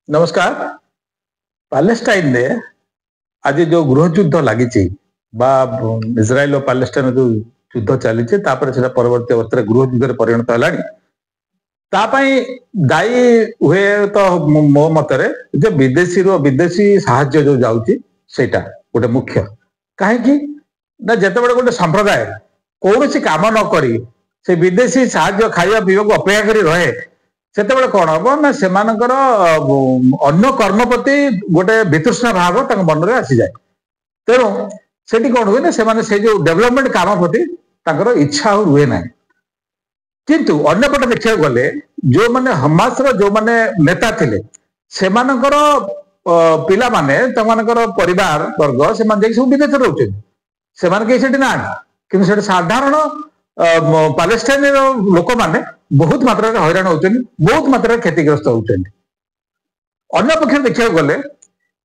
नमस्कार। पैलेस्टाइन रे आज जो गृह युद्ध लगी इज्राएल और पैलेस्टाइन जो युद्ध चली परवर्ती अवस्था गृह युद्ध परिणत है दायी हुए तो मो मतरे जो विदेशी साहाय्य जो जाऊँगी सेटा गोटे मुख्य कहीं ना जिते बड़े गोटे संप्रदाय कौन सी काम न करी से विदेशी साहाय्य खाଇବା पीवा अपेक्षा करी रहे सेते कौन हम ना से अन्य कर्म प्रति गोटे वितृष्णा भाव मन में आसी जाए। तेणु से कौन हुए ना से जो डेवलपमेंट काम प्रति इच्छा रुए ना किंतु अन्यपटे देखा गले जो माने हमास जो माने नेता थिले से पिला माने परिवार वर्ग से सब विदेश रोचे से ना कि साधारण पैलेस्टाइन लोक माने बहुत मात्रा हैरान होते बहुत मात्रा क्षतिग्रस्त होते। अन्य पक्ष देखा गले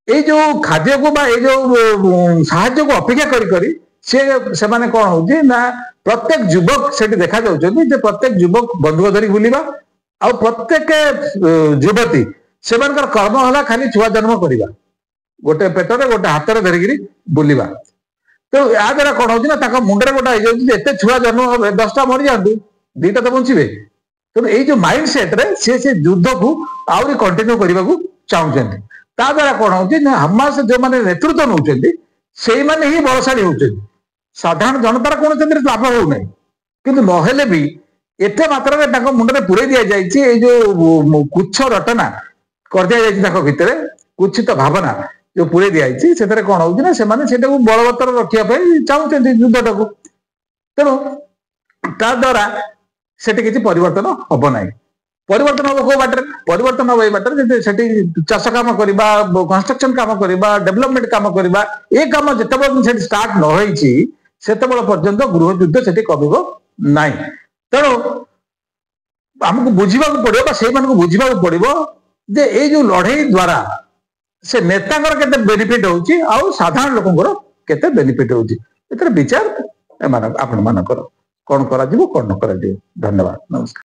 ये जो खाद्य को जो साहाय्य को अपेक्षा से माने कौन होची ना प्रत्येक युवक से देखा जाउछन प्रत्येक युवक बंधुक धरी बुलिबा आ प्रत्येक युवती से कर्म होला खाली छुआ जन्म करवा गोटे पेटरे गोटे हाथ में धरिकी बुलिबा। तो या द्वारा कौन हो मुंडे गोटे एत छुआ जन्म हे 10टा मरी जातु 2टा तो बचे। तेणु ये माइंड सेट रे से युद्ध को आहरी कंटिन्यू करने को चाहते द्वारा कौन हो हमास जो मैंने नेतृत्व नौ से ही बलशाली होती साधारण जनतार कौन लाभ होना कि नहेले भी एते मात्रा मुंडे पूरे दि जाए जो कुछ रटना कर दि जाए भितर कुछ तो भावना जो पूरे दिखाई से कौन हो बलवत्तर रखापी चाहते युद्ध को। तेणु द्वारा से किसी परिवर्तन हम ना परिवर्तन हम कौ बाटर परिवर्तन हम ये बाटर से चाष कम करवा कंस्ट्रक्शन कम करवा डेवलपमेंट कम करवा ये कम जिते स्टार्ट नई से पर्यंत गृह युद्ध से कमिब ना। तेणु आमको बुझा पड़ो से बुझा पड़ो जे ये जो लड़ाई द्वारा से नेता केते बेनिफिट होची आउ साधारण लोकंकर केते बेनिफिट होची एतर विचार आपण मानकर कौन करा कौन न करा। धन्यवाद, नमस्कार।